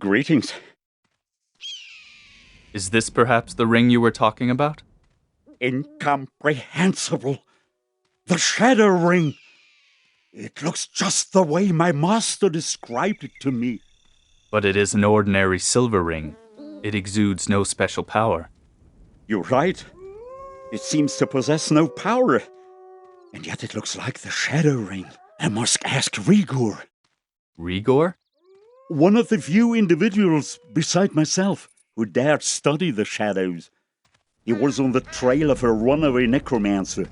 Greetings. Is this perhaps the ring you were talking about? Incomprehensible. The Shadow Ring. It looks just the way my master described it to me. But it is an ordinary silver ring. It exudes no special power. You're right. It seems to possess no power. And yet it looks like the Shadow Ring. I must ask Rigor. Rigor? One of the few individuals, beside myself, who dared study the shadows. He was on the trail of a runaway necromancer.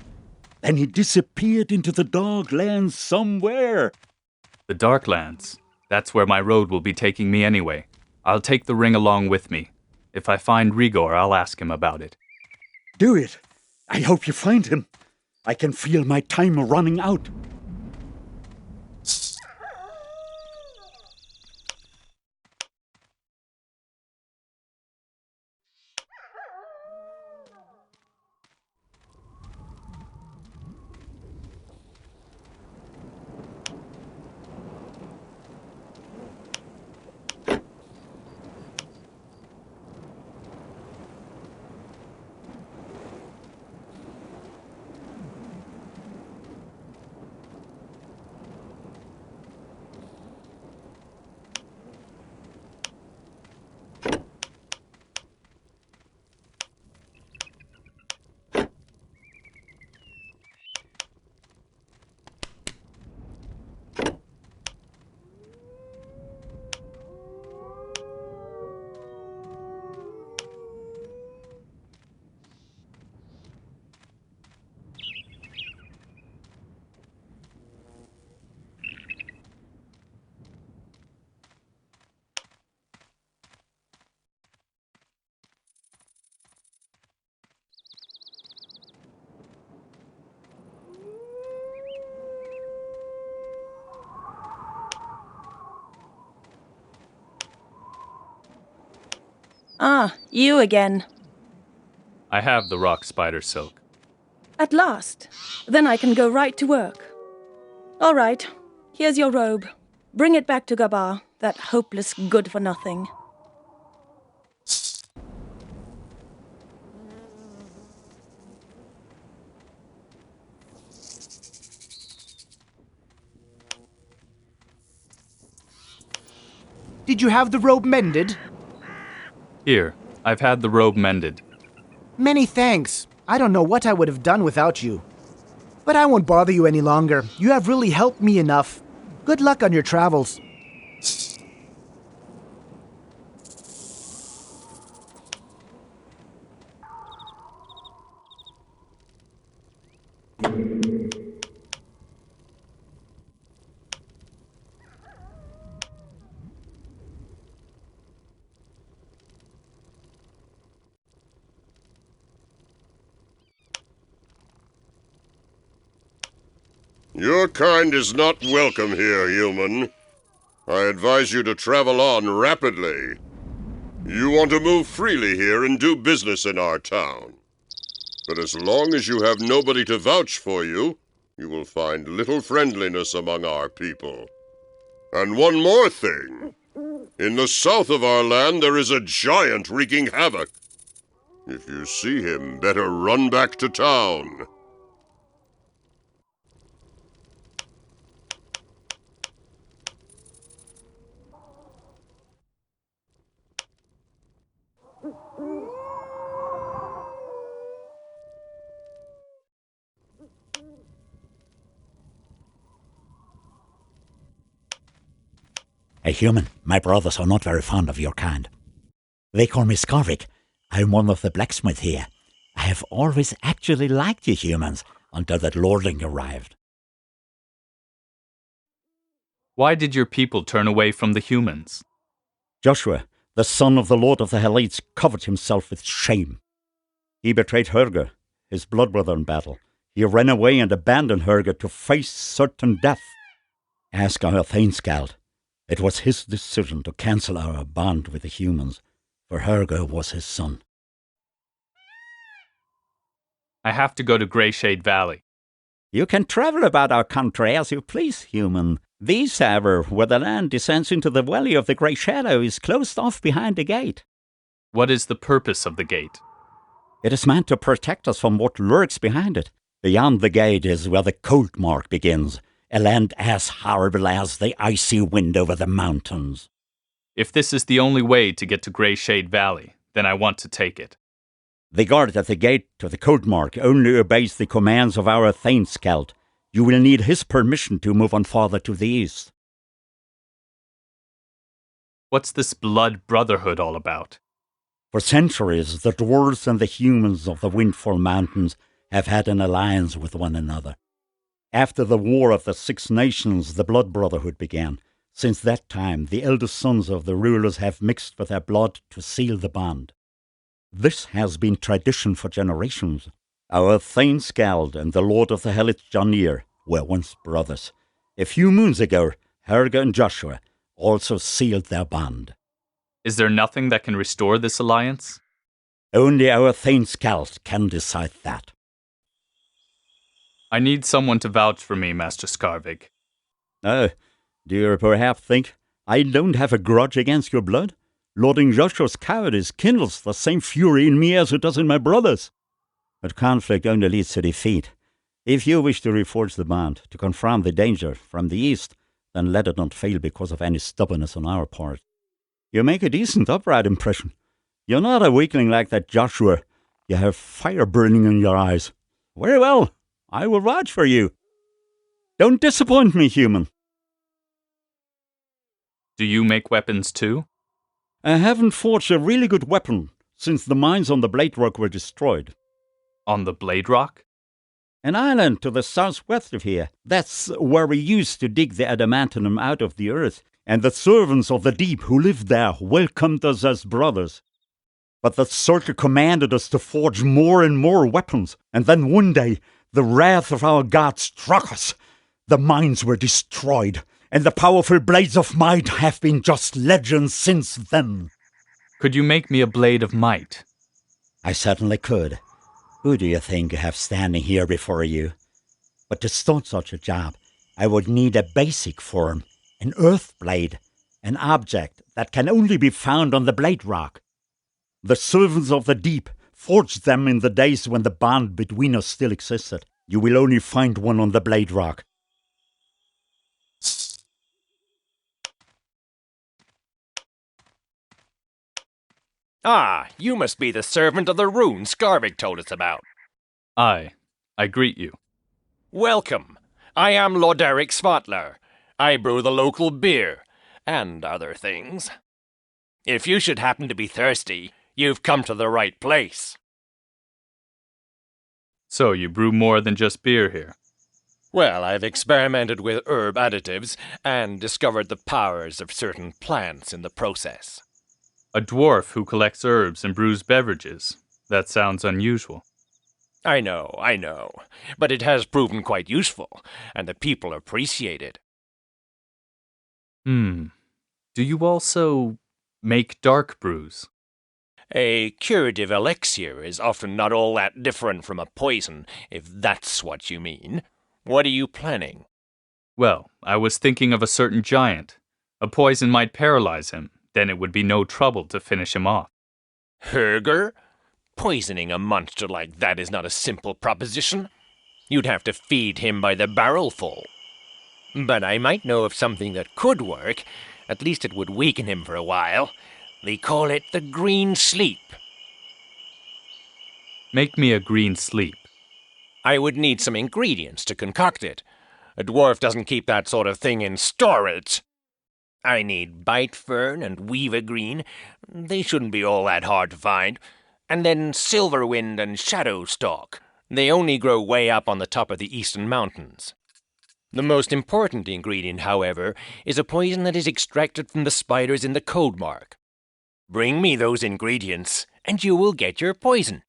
Then he disappeared into the dark lands somewhere. The Darklands. That's where my road will be taking me anyway. I'll take the ring along with me. If I find Rigor, I'll ask him about it. Do it. I hope you find him. I can feel my time running out. Ah, you again. I have the rock spider silk. At last. Then I can go right to work. All right, here's your robe. Bring it back to Gabar, that hopeless good-for-nothing. Did you have the robe mended? Here, I've had the robe mended. Many thanks. I don't know what I would have done without you. But I won't bother you any longer. You have really helped me enough. Good luck on your travels. Your kind is not welcome here, human. I advise you to travel on rapidly. You want to move freely here and do business in our town. But as long as you have nobody to vouch for you, you will find little friendliness among our people. And one more thing. In the south of our land, there is a giant wreaking havoc. If you see him, better run back to town. A human, my brothers are not very fond of your kind. They call me Skarvik. I'm one of the blacksmiths here. I have always actually liked you humans until that lordling arrived. Why did your people turn away from the humans? Joshua, the son of the Lord of the Helites, covered himself with shame. He betrayed Hurga, his blood brother in battle. He ran away and abandoned Hurga to face certain death. Ask our Thainskald. It was his decision to cancel our bond with the humans, for Hurga was his son. I have to go to Greyshade Valley. You can travel about our country as you please, human. These, however, where the land descends into the valley of the Grey Shadow, is closed off behind the gate. What is the purpose of the gate? It is meant to protect us from what lurks behind it. Beyond the gate is where the cold mark begins, a land as horrible as the icy wind over the mountains. If this is the only way to get to Grey Shade Valley, then I want to take it. The guard at the gate to the cold mark only obeys the commands of our Thane Scout. You will need his permission to move on farther to the east. What's this blood brotherhood all about? For centuries, the dwarves and the humans of the Windfall Mountains have had an alliance with one another. After the War of the Six Nations, the Blood Brotherhood began. Since that time, the eldest sons of the rulers have mixed with their blood to seal the bond. This has been tradition for generations. Our Thane Skald and the Lord of the Hellish Jonir were once brothers. A few moons ago, Helga and Joshua also sealed their bond. Is there nothing that can restore this alliance? Only our Thane Skald can decide that. I need someone to vouch for me, Master Skarvig. Oh, do you perhaps think I don't have a grudge against your blood? Lording Joshua's cowardice kindles the same fury in me as it does in my brothers. But conflict only leads to defeat. If you wish to reforge the bond, to confront the danger from the east, then let it not fail because of any stubbornness on our part. You make a decent, upright impression. You're not a weakling like that Joshua. You have fire burning in your eyes. Very well, I will vouch for you. Don't disappoint me, human. Do you make weapons too? I haven't forged a really good weapon since the mines on the Blade Rock were destroyed. On the Blade Rock? An island to the southwest of here. That's where we used to dig the adamantium out of the earth, and the servants of the deep who lived there welcomed us as brothers. But the Circle commanded us to forge more and more weapons, and then one day the wrath of our god struck us. The mines were destroyed, and the powerful blades of might have been just legends since then. Could you make me a blade of might? I certainly could. Who do you think you have standing here before you? But to start such a job, I would need a basic form, an earth blade, an object that can only be found on the Blade Rock. The servants of the deep forged them in the days when the bond between us still existed. You will only find one on the Blade Rock. Ah, you must be the servant of the rune Skarvig told us about. I greet you. Welcome. I am Loderick Svatler. I brew the local beer, and other things. If you should happen to be thirsty, you've come to the right place. So you brew more than just beer here? Well, I've experimented with herb additives and discovered the powers of certain plants in the process. A dwarf who collects herbs and brews beverages. That sounds unusual. I know, but it has proven quite useful, and the people appreciate it. Do you also make dark brews? A curative elixir is often not all that different from a poison, if that's what you mean. What are you planning? Well, I was thinking of a certain giant. A poison might paralyze him. Then it would be no trouble to finish him off. Herger? Poisoning a monster like that is not a simple proposition. You'd have to feed him by the barrelful. But I might know of something that could work. At least it would weaken him for a while. They call it the green sleep. Make me a green sleep. I would need some ingredients to concoct it. A dwarf doesn't keep that sort of thing in storage. I need bite fern and weaver green. They shouldn't be all that hard to find. And then silverwind and shadowstalk. They only grow way up on the top of the eastern mountains. The most important ingredient, however, is a poison that is extracted from the spiders in the code mark. Bring me those ingredients, and you will get your poison.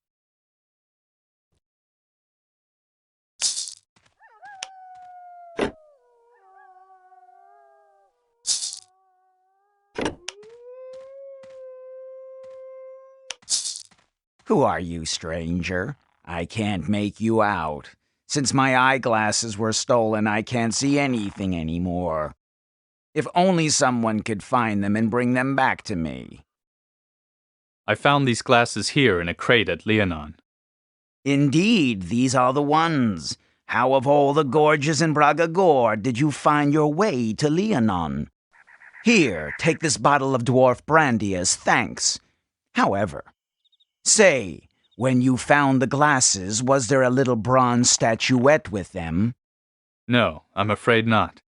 Who are you, stranger? I can't make you out. Since my eyeglasses were stolen, I can't see anything anymore. If only someone could find them and bring them back to me. I found these glasses here in a crate at Leonon. Indeed, these are the ones. How of all the gorges in Braga Gore did you find your way to Leonon? Here, take this bottle of dwarf brandy as thanks. However, say, when you found the glasses, was there a little bronze statuette with them? No, I'm afraid not.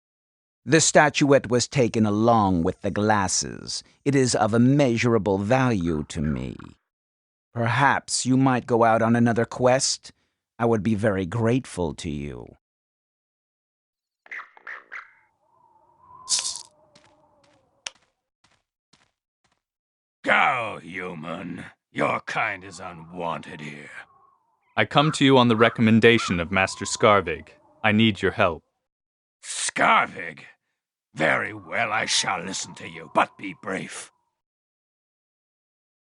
The statuette was taken along with the glasses. It is of immeasurable value to me. Perhaps you might go out on another quest? I would be very grateful to you. Go, human. Your kind is unwanted here. I come to you on the recommendation of Master Skarvig. I need your help. Skarvig? Very well, I shall listen to you, but be brief.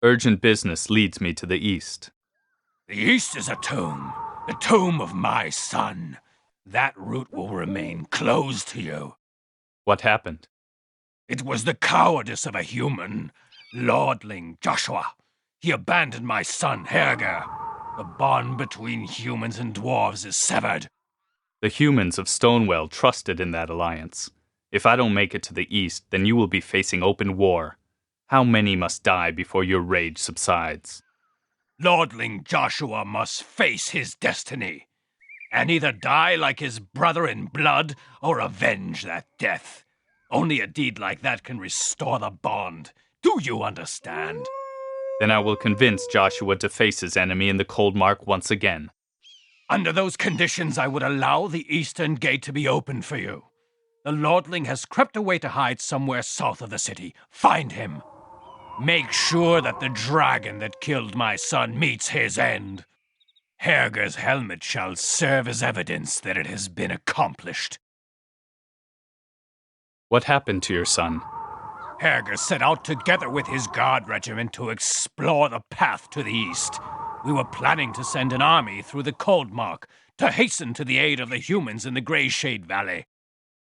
Urgent business leads me to the east. The east is a tomb. The tomb of my son. That route will remain closed to you. What happened? It was the cowardice of a human, lordling Joshua. He abandoned my son, Herger. The bond between humans and dwarves is severed. The humans of Stonewell trusted in that alliance. If I don't make it to the east, then you will be facing open war. How many must die before your rage subsides? Lordling Joshua must face his destiny, and either die like his brother in blood or avenge that death. Only a deed like that can restore the bond. Do you understand? Then I will convince Joshua to face his enemy in the Cold Mark once again. Under those conditions, I would allow the eastern gate to be opened for you. The lordling has crept away to hide somewhere south of the city. Find him. Make sure that the dragon that killed my son meets his end. Herger's helmet shall serve as evidence that it has been accomplished. What happened to your son? Herger set out together with his guard regiment to explore the path to the east. We were planning to send an army through the Cold Mark to hasten to the aid of the humans in the Grey Shade Valley.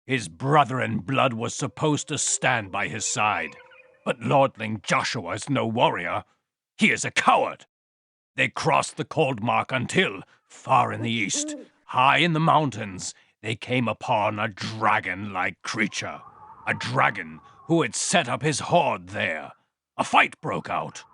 His brother in blood was supposed to stand by his side. But Lordling Joshua is no warrior. He is a coward. They crossed the Cold Mark until, far in the east, high in the mountains, they came upon a dragon-like creature. A dragon who had set up his hoard there. A fight broke out.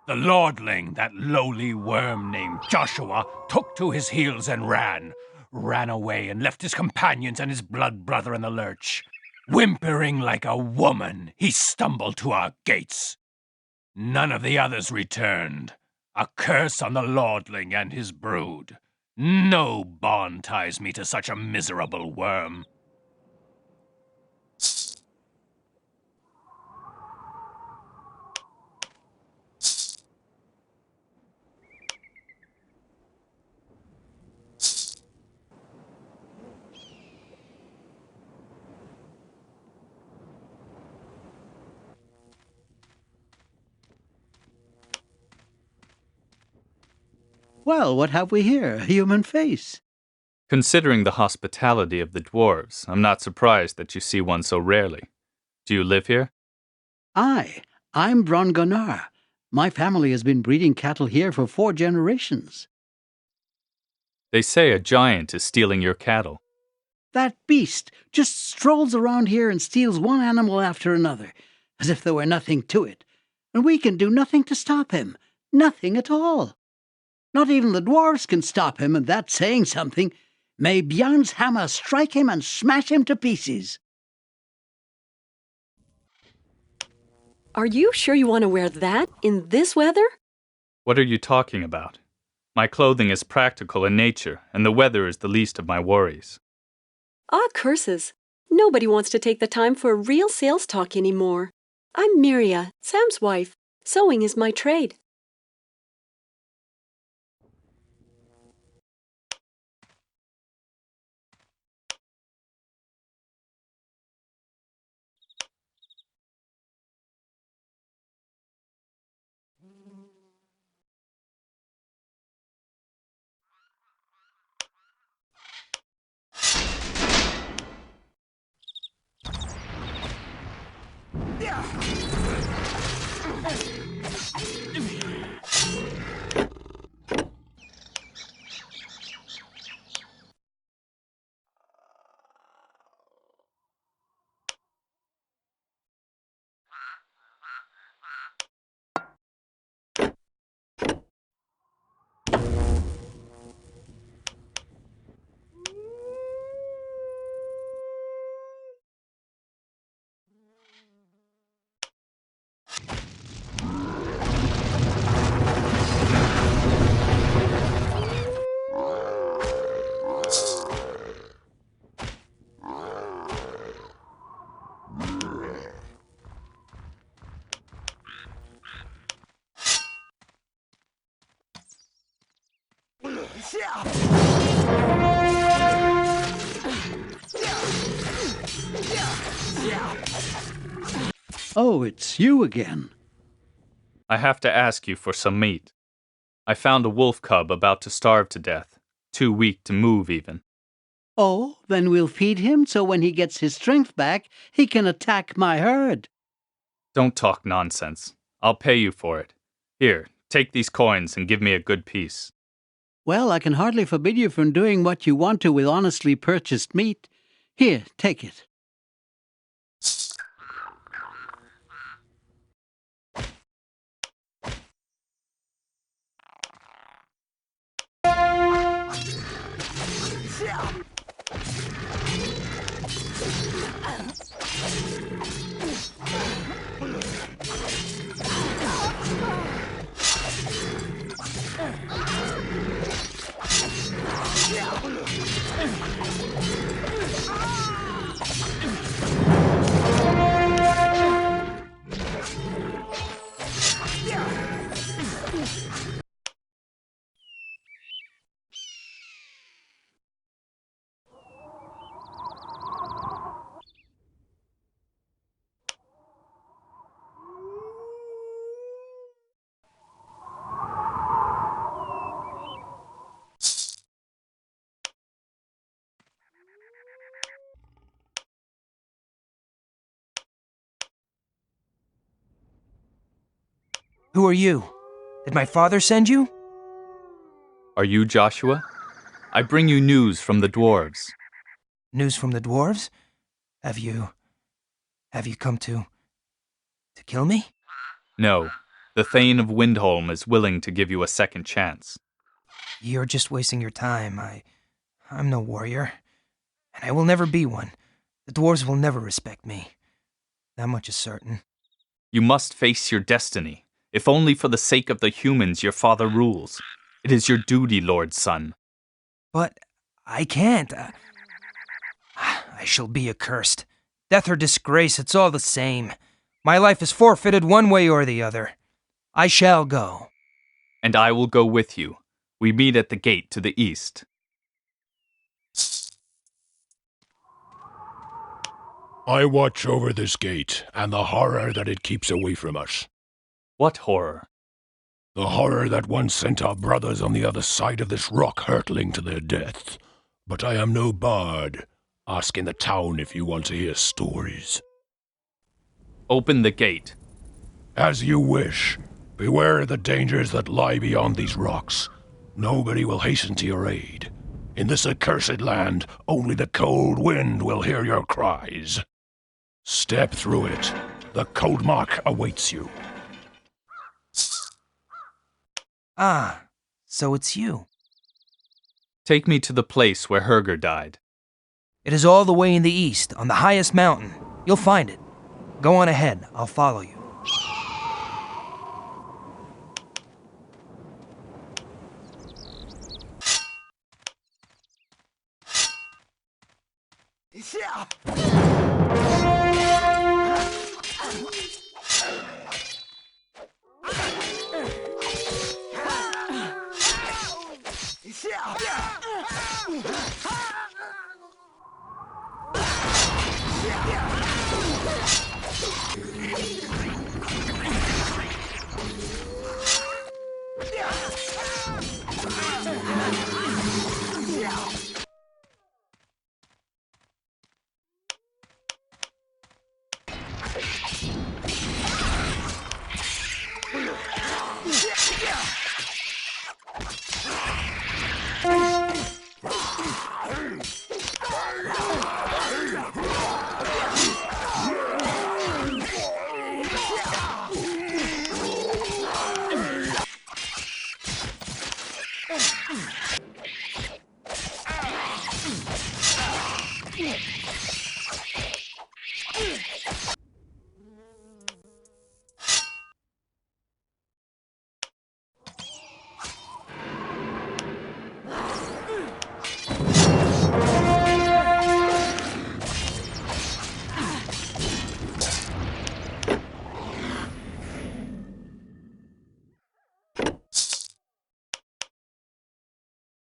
The lordling, that lowly worm named Joshua, took to his heels and ran away and left his companions and his blood brother in the lurch. Whimpering like a woman, he stumbled to our gates. None of the others returned. A curse on the lordling and his brood. No bond ties me to such a miserable worm. Well, what have we here? A human face. Considering the hospitality of the dwarves, I'm not surprised that you see one so rarely. Do you live here? I'm Bron Gunnar. My family has been breeding cattle here for 4 generations. They say a giant is stealing your cattle. That beast just strolls around here and steals one animal after another, as if there were nothing to it. And we can do nothing to stop him. Nothing at all. Not even the dwarves can stop him, and that's saying something. May Bjarn's hammer strike him and smash him to pieces. Are you sure you want to wear that in this weather? What are you talking about? My clothing is practical in nature, and the weather is the least of my worries. Ah, curses. Nobody wants to take the time for a real sales talk anymore. I'm Miria, Sam's wife. Sewing is my trade. Oh, it's you again. I have to ask you for some meat. I found a wolf cub about to starve to death, too weak to move even. Oh, then we'll feed him so when he gets his strength back, he can attack my herd. Don't talk nonsense. I'll pay you for it. Here, take these coins and give me a good piece. Well, I can hardly forbid you from doing what you want to with honestly purchased meat. Here, take it. Who are you? Did my father send you? Are you Joshua? I bring you news from the dwarves. News from the dwarves? Have you come to kill me? No, the Thane of Windholm is willing to give you a second chance. You're just wasting your time. I'm no warrior, and I will never be one. The dwarves will never respect me. That much is certain. You must face your destiny, if only for the sake of the humans your father rules. It is your duty, Lord's son. But I can't. I shall be accursed. Death or disgrace, it's all the same. My life is forfeited one way or the other. I shall go. And I will go with you. We meet at the gate to the east. I watch over this gate and the horror that it keeps away from us. What horror? The horror that once sent our brothers on the other side of this rock hurtling to their death. But I am no bard. Ask in the town if you want to hear stories. Open the gate. As you wish. Beware the dangers that lie beyond these rocks. Nobody will hasten to your aid. In this accursed land, only the cold wind will hear your cries. Step through it. The code mark awaits you. Ah, so it's you. Take me to the place where Herger died. It is all the way in the east, on the highest mountain. You'll find it. Go on ahead, I'll follow you.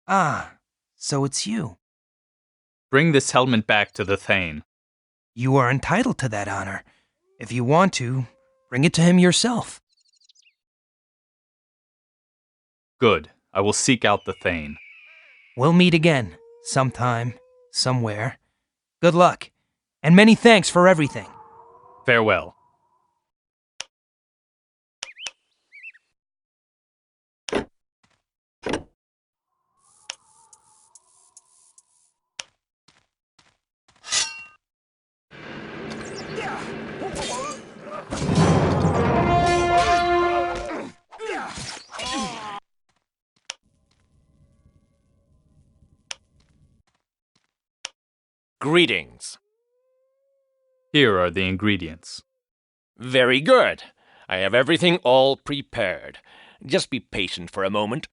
Ah, so it's you. Bring this helmet back to the Thane. You are entitled to that honor. If you want to, bring it to him yourself. Good. I will seek out the Thane. We'll meet again, sometime, somewhere. Good luck, and many thanks for everything. Farewell. Greetings. Here are the ingredients. Very good. I have everything all prepared. Just be patient for a moment.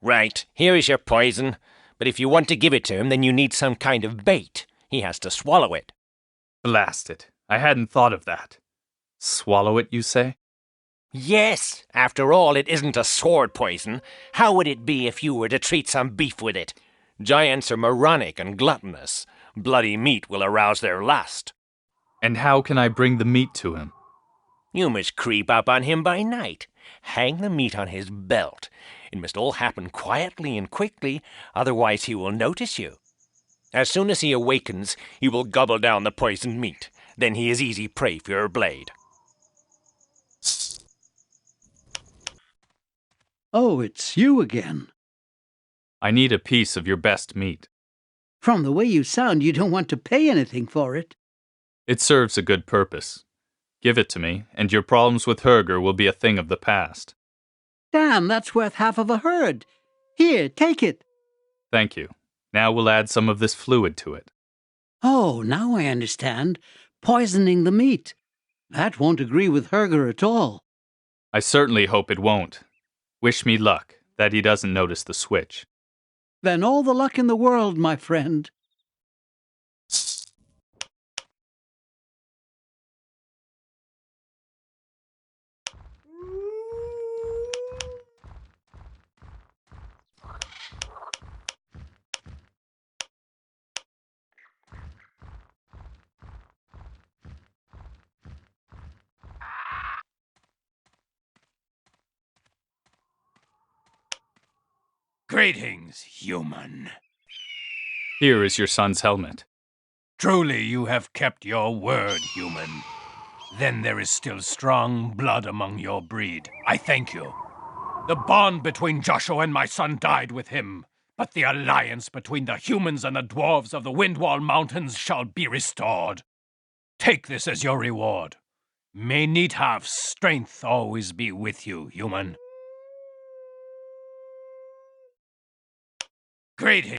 Right, here is your poison. But if you want to give it to him, then you need some kind of bait. He has to swallow it. Blast it. I hadn't thought of that. Swallow it, you say? Yes, after all, it isn't a sword poison. How would it be if you were to treat some beef with it? Giants are moronic and gluttonous. Bloody meat will arouse their lust. And how can I bring the meat to him? You must creep up on him by night. Hang the meat on his belt. It must all happen quietly and quickly, otherwise he will notice you. As soon as he awakens, he will gobble down the poisoned meat. Then he is easy prey for your blade. Oh, it's you again. I need a piece of your best meat. From the way you sound, you don't want to pay anything for it. It serves a good purpose. Give it to me, and your problems with Herger will be a thing of the past. Damn, that's worth half of a herd. Here, take it. Thank you. Now we'll add some of this fluid to it. Oh, now I understand. Poisoning the meat. That won't agree with Herger at all. I certainly hope it won't. Wish me luck, that he doesn't notice the switch. Then all the luck in the world, my friend. Greetings, human. Here is your son's helmet. Truly you have kept your word, human. Then there is still strong blood among your breed. I thank you. The bond between Joshua and my son died with him, but the alliance between the humans and the dwarves of the Windwall Mountains shall be restored. Take this as your reward. May Neethav's strength always be with you, human. Greetings.